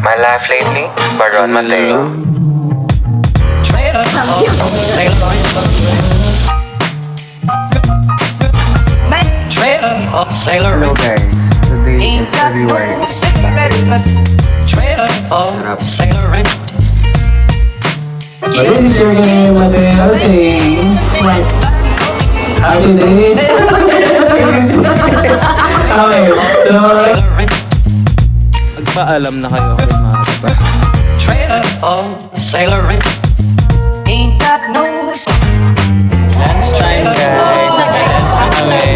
My life lately, Baron Mateo. Hello guys, today is February. Sarap. This is your game, Mateo, saying Happy days. Okay, so Magpaalam na kayo kay mga diba? Lunch time guys, nag-set na kami.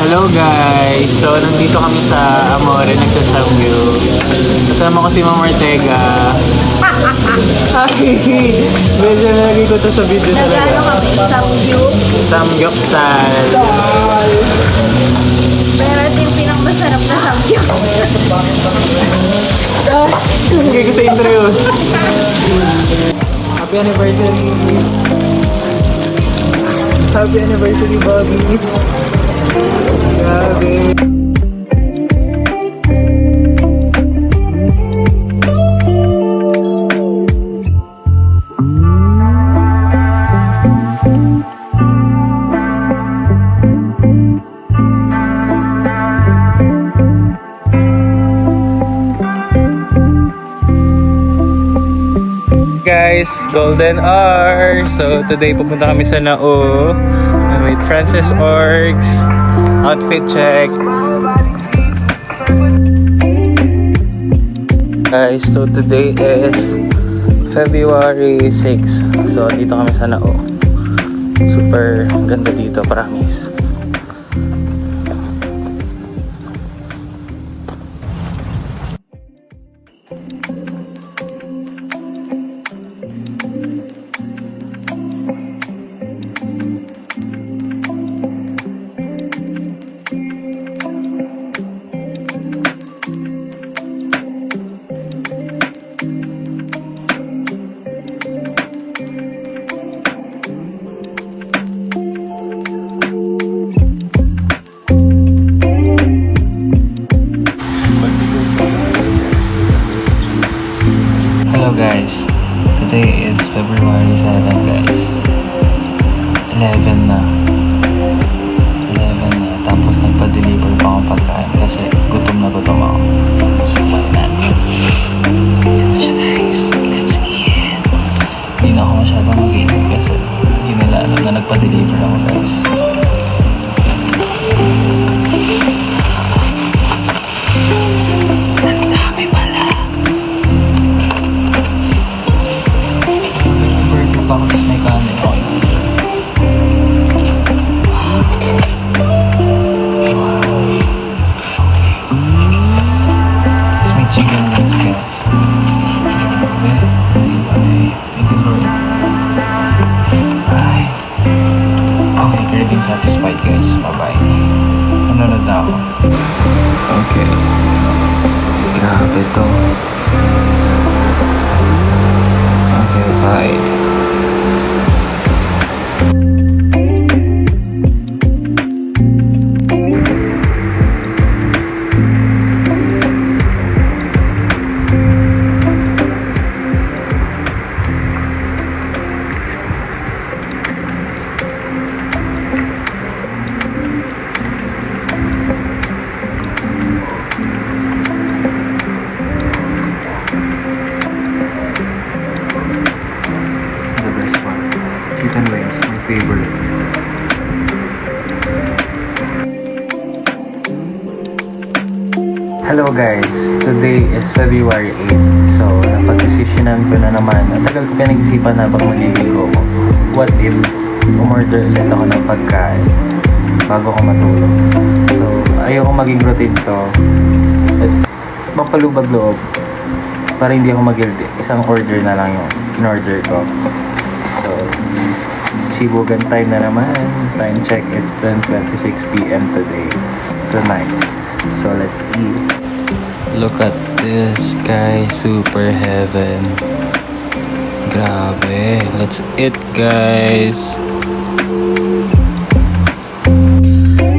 Hello guys! So, nandito kami sa Amore, nagsasamyo. Kasama ko si Ma'am Ortega. Ay! Medyo nalagay ko to sa video talaga. Nagano kami, samgyup. Samgyupsal. Pero ito yung pinakamasarap na samgyup. Nagay ko sa intro yun. Happy anniversary! Happy anniversary, Bobby! Grabe! Guys, golden hour. So today pupunta kami sa Nao with Francis Orgs. Outfit check. Guys, so today is February 6. So dito kami sa Nao. Super ganda dito, promise. Hello guys, today is February 7 guys. 11 na. Tapos nagpa-deliver pa akong pagkain kasi gutom ako. So why not? Ito siya guys, let's eat. Hindi na ako masyadong mag-eat kasi hindi nila alam na nagpa-deliver ako guys. Ang dami pala. Burger pa ako tapos may kanin. Okay. Chicken wings guys. Thank you Lord. Ay. Okay, everything satisfied guys. Bye bye. Nanonood na ako. Okay. Grabe to. Okay, bye. Chicken wings, my favorite. Hello guys, today is February 8. So, napag-desisyonan ko na naman. Ang tagal ko pinag-isipan habang maliligo ko. What if umorder ulit ako ng pagkain bago ko matulog? So, ayoko maging routine to. At mapalubag loob para hindi ako mag-guilty. Isang order na lang yung in-order ko. So, sibugan time na naman. Time check, it's 10:26 p.m. tonight. So let's eat. Look at this, guys. Super heaven. Grabe. Let's eat, guys.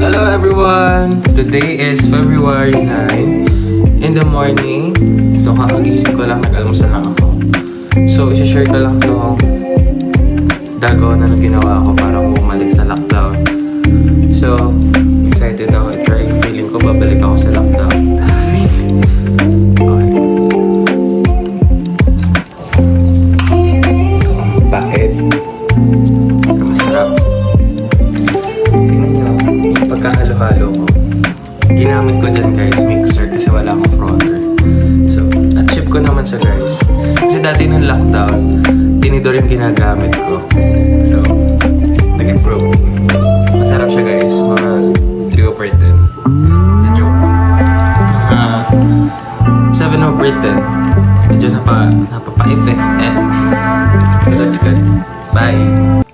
Hello everyone. Today is February 9 in the morning. So kakagising ko lang, nag-almusal lang ako. So i-share ko lang tong gagawa na ginawa ko para bumalik sa lockdown. So excited ako i-try. Feeling ko babalik ako sa lockdown. Okay. Bakit? Pero masarap. Tingnan nyo, yung pagkahalo-halo ko. Ginamit ko dyan guys, mixer kasi wala akong frother. So, at-chip ko naman siya guys. Kasi dati nung lockdown, tinidor yung ginagamit ko. So, nag-improve. Masarap siya guys, mga 3 over 10. Medyo 7 over 10. Medyo napapait eh. So that's good. Bye!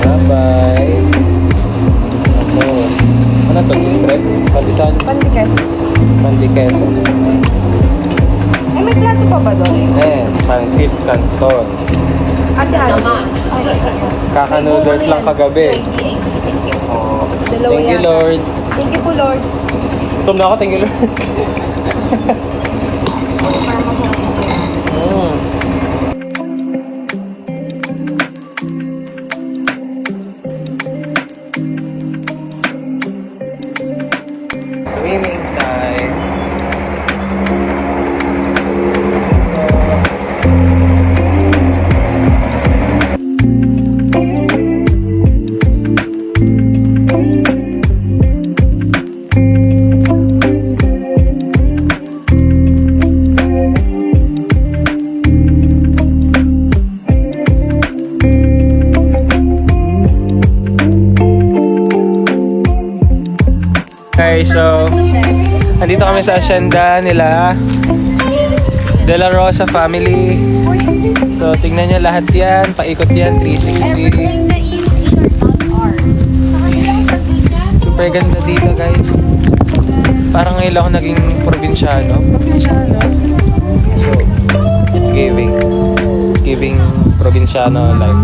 Bye-bye! Ano to? Spread? Patisan? Pandikas. Pandikeso. Ay, may plato pa ba doon? Pansit Canton. Ate, ano? Kaka-noodles lang kagabi. Oh. Dalawa Thank you, yata. Lord. Thank you po, Lord. Gutom na ako, thank you, Lord. Swimming time. Okay, so andito kami sa asyenda nila De La Rosa family. So tingnan nyo lahat yan, paikot yan, 360. Everything that you see are not ours. Super ganda dito guys. Parang ngayon lang ako naging probinsyano. So, it's giving. It's giving probinsyano life.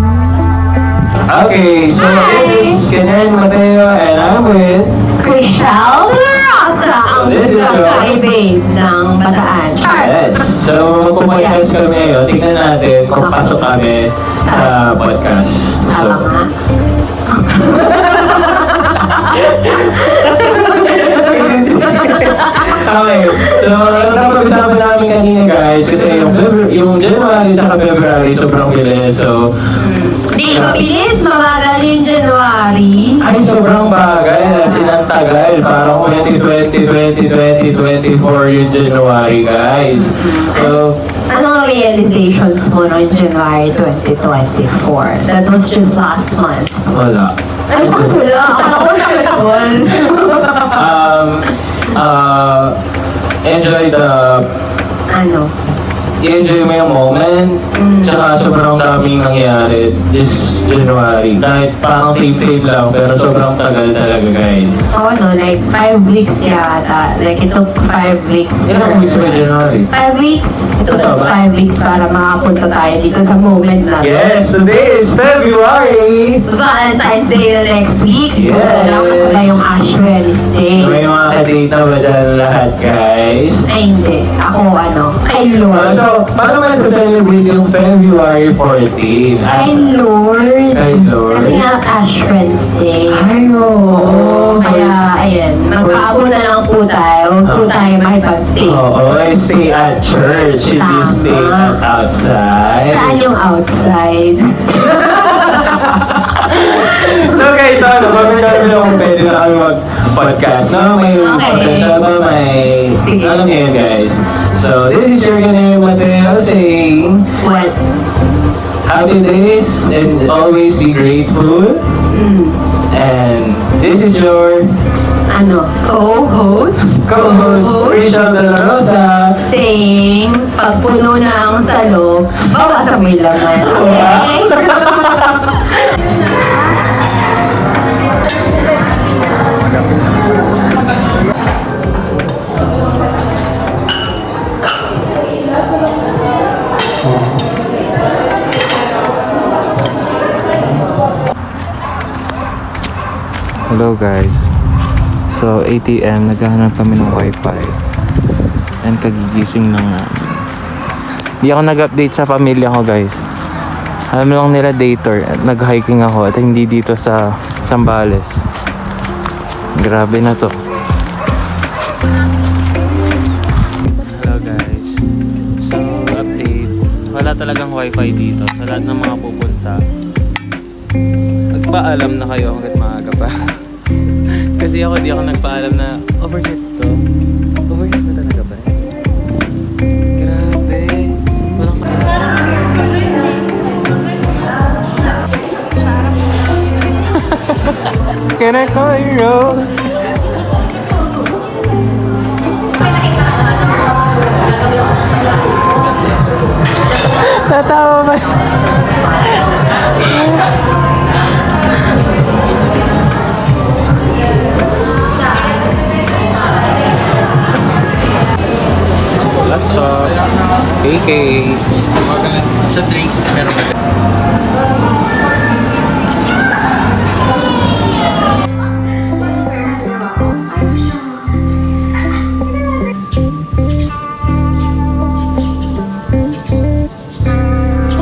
Okay, so this is Kenen Mateo and I'm with Chriselle Rosa, ang This is kakaibig ng Bataan. Yes. So, magpo-podcast kami ngayon. Tingnan natin kung pasok kami sa podcast. So, Tama nga. okay. So, napag-usapan namin kanina guys kasi yung January sa February sobrang bilis. So, Di, mabilis, mabagal yung January. ay sobrang bagay. Sinantagal. Parang 2020, 2020, 2024 yung January guys. So, Anong realizations mo noong January 2024? That was just last month. wala. Ay, bakit wala? Akala ko nakatawal. Enjoy the Ano? i-enjoy mo yung moment. Tsaka sobrang daming nangyari this January. Kahit parang safe lang, pero sobrang tagal talaga, guys. Oo, no, like 5 weeks yata. Like, it took 5 weeks. Ilang weeks ba January? 5 weeks? It took us Totoo ba? 5 weeks para makapunta tayo dito sa moment na to. Yes, today is February! Valentine's Day next week. Yes. Wala kasabay yung Ash Wednesday. May mga kadata ba dyan lahat, guys? Ay, hindi. Ako, ano, kay Lord. So, So, paano ba sa-celebrate yung February 14? Kay Lord. Kay Lord. Kasi nga Ash Wednesday. Ay, oo. Kaya, ayan, magpaabot na lang po tayo. Huwag po tayo makipag-take. Oo, stay at church. Hindi Tama. stay outside. Saan yung outside? So guys, ano, comment nyo kung pwede na kami mag-podcast. No? May Okay. potential ba? May... Sige. Alam niyo yun, guys. So, this is your ganyan Mateo saying, Well, happy days and always be grateful. And this is your co-host? co-host, Rachel De La Rosa. Saying, pag puno na ang salo, bawasan mo yung laman. Okay? Hello guys. So ATM, naghahanap kami ng wifi. And kagigising lang namin. Hindi ako nag-update sa pamilya ko guys. Alam lang nila dater. Nag-hiking ako at hindi dito sa Zambales. Grabe na to. Hello guys. So update. Wala talagang wifi dito sa lahat ng mga pupunta. Magpaalam na kayo hanggat maaga pa. Kasi ako di ako nagpaalam na overheat to. Overheat na talaga ba? Grabe. Walang Can I call you Rose? Tatawa ba? Laptop. KK. Sa drinks, meron ba?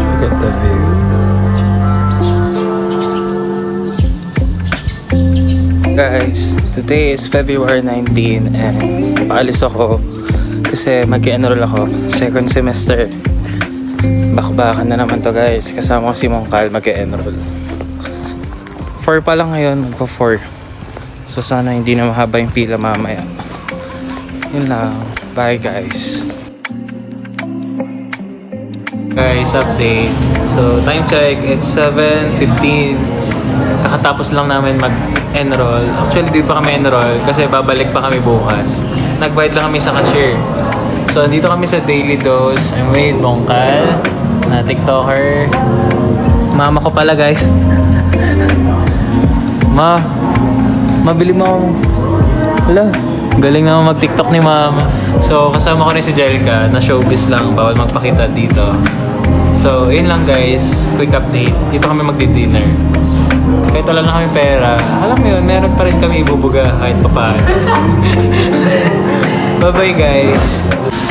Look at the view. Guys, today is February 19 and paalis ako kasi mag-enroll ako second semester. Bakbakan na naman to guys, kasama ko si Mongkal mag-enroll 4 pa lang ngayon, magpa 4. So sana hindi na mahaba yung pila mamaya. Yun lang, bye guys. Guys, update. So time check, it's 7:15. Kakatapos lang namin mag-enroll. Actually, di pa kami enroll kasi babalik pa kami bukas. Nagbayad lang kami sa cashier. So, dito kami sa Daily Dose. I'm with Mongkal, na TikToker. Mama ko pala, guys. Mabili mo ako. Wala. Galing naman mag-TikTok ni Mama. So, kasama ko rin si Jelka na showbiz lang. Bawal magpakita dito. So, yun lang guys. Quick update. Dito kami magdi-dinner. Kahit wala na kami pera, alam mo yun, meron pa rin kami ibubuga kahit papaano. Bye-bye guys.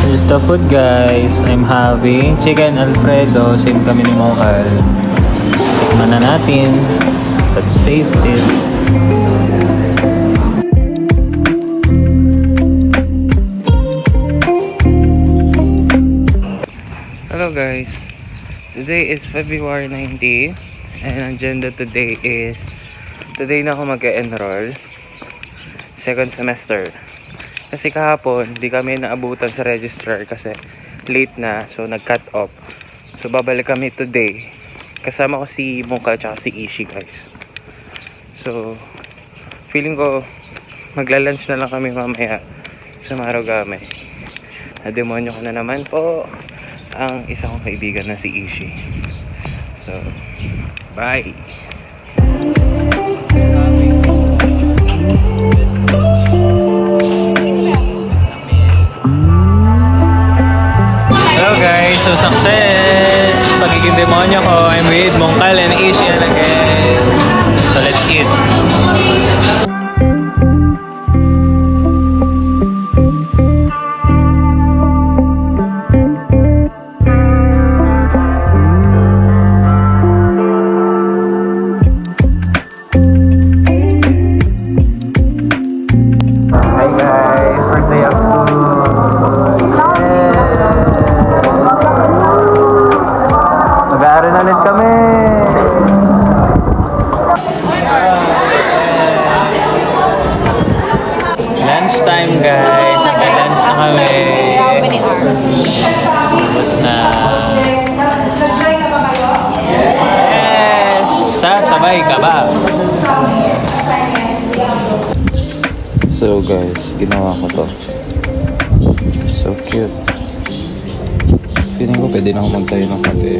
Here's the food guys. I'm having chicken Alfredo. Same kami ni Mongkal. Tikman na natin. Let's taste it. Hello guys. Today is February 19. And ang agenda today is today na ako mag-enroll second semester. Kasi kahapon, di kami naabutan sa registrar kasi late na. So, nag-cut off. So, babalik kami today. Kasama ko si Mongkal at si Ishi, guys. So, feeling ko magla-lunch na lang kami mamaya sa Marugame. Na-demonyo ko na naman po ang isa kong kaibigan na si Ishi. So, bye! Hello guys, so success! Pagiging demonyo ko, I'm with Mongkal and Ishi again. So let's eat! Buhay ka ba? So guys, ginawa ko to. So cute. Feeling ko pwede na ako magtayo ng kape.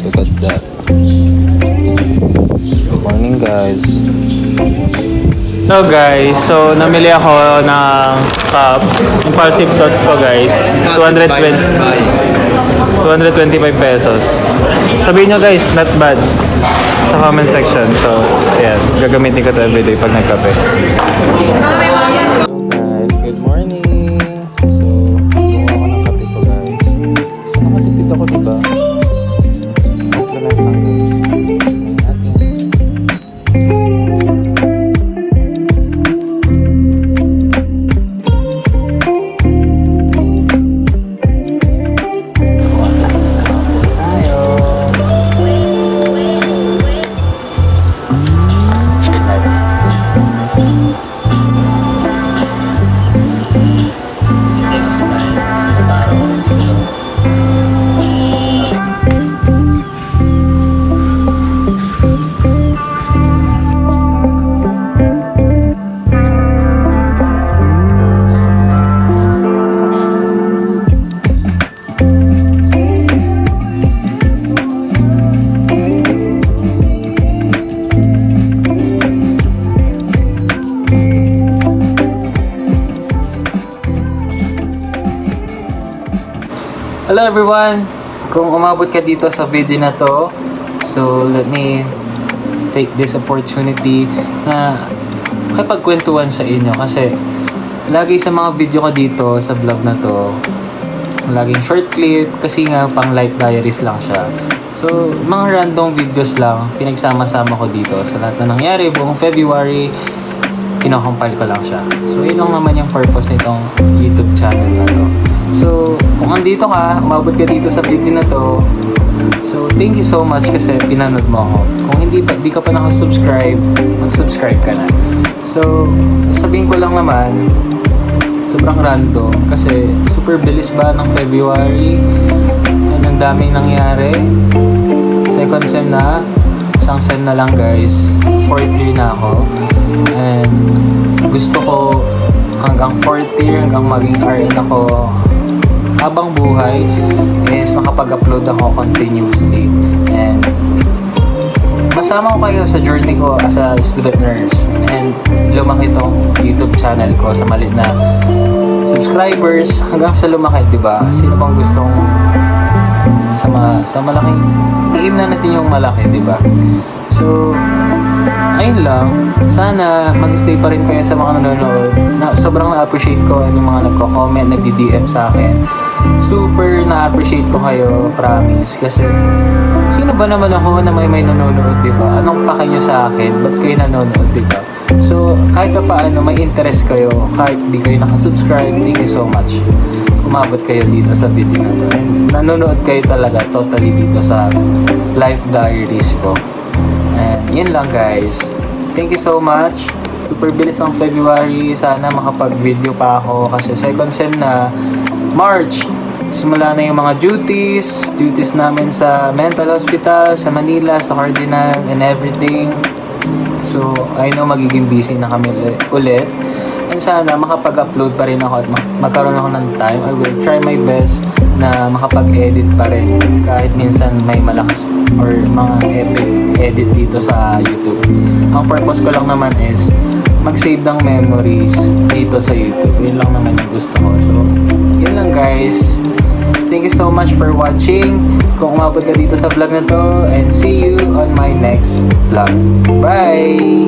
Look at that. Good morning guys. So guys, so namili ako ng cup. Impulsive thoughts ko guys. 225 pesos. Sabihin nyo guys, not bad. Sa comment section. So, ayan. Gagamitin ko ito everyday pag nagkape. Guys, good morning. So, gumawa ko ng kape ko guys. So, nakatipid ako diba? Implement lang guys. Natin. Hello everyone! Kung umabot ka dito sa video na to, so let me take this opportunity na makipagkwentuhan sa inyo kasi lagi sa mga video ko dito sa vlog na to, laging short clip kasi nga pang life diaries lang siya. So, mga random videos lang, pinagsama-sama ko dito sa lahat na nangyari buong February, kinocompile ko lang siya. So, yun lang naman yung purpose nitong YouTube channel na to. So, kung andito ka, umabot ka dito sa video na to, so thank you so much kasi pinanood mo ako. Kung hindi ka pa nakasubscribe, mag-subscribe ka na. So, sabihin ko lang naman, sobrang random kasi super bilis ba ng February, ang daming nangyari. Second sem na, isang sem na lang guys, 4th year na ako, and gusto ko hanggang 4th year, hanggang maging RN ako habang buhay is makapag-upload ako continuously, and masama ko kayo sa journey ko as a student nurse, and lumaki tong YouTube channel ko sa maliit na subscribers hanggang sa lumaki, diba? Sino bang gustong sa malaking i-aim na natin yung malaki, diba? So, ayun lang. Sana mag-stay pa rin kayo sa mga nanonood. Sobrang na-appreciate ko yung mga nagko-comment, nagdi-DM sa akin. Super na-appreciate ko kayo, promise. Kasi, sino ba naman ako na may nanonood, diba? Anong pake nyo sa akin? Ba't kayo nanonood, diba? So, kahit pa paano, may interest kayo. Kahit di kayo nakasubscribe, thank you so much. Umabot kayo dito sa video na to. And nanonood kayo talaga totally dito sa life diaries ko. And yun lang guys. Thank you so much. Super bilis ng February. Sana makapag-video pa ako kasi second sem na. March, simula na yung mga duties namin sa mental hospital, sa Manila, sa Cardinal, and everything. So, I know magiging busy na kami ulit. And sana makapag-upload pa rin ako at magkaroon ako ng time. I will try my best na makapag-edit pa rin kahit minsan may malakas or mga epic edit dito sa YouTube. Ang purpose ko lang naman is mag-save ng memories dito sa YouTube. Yun lang naman yung gusto ko. So, yun lang guys. Thank you so much for watching. Kung umabot ka dito sa vlog na to, and see you on my next vlog. Bye!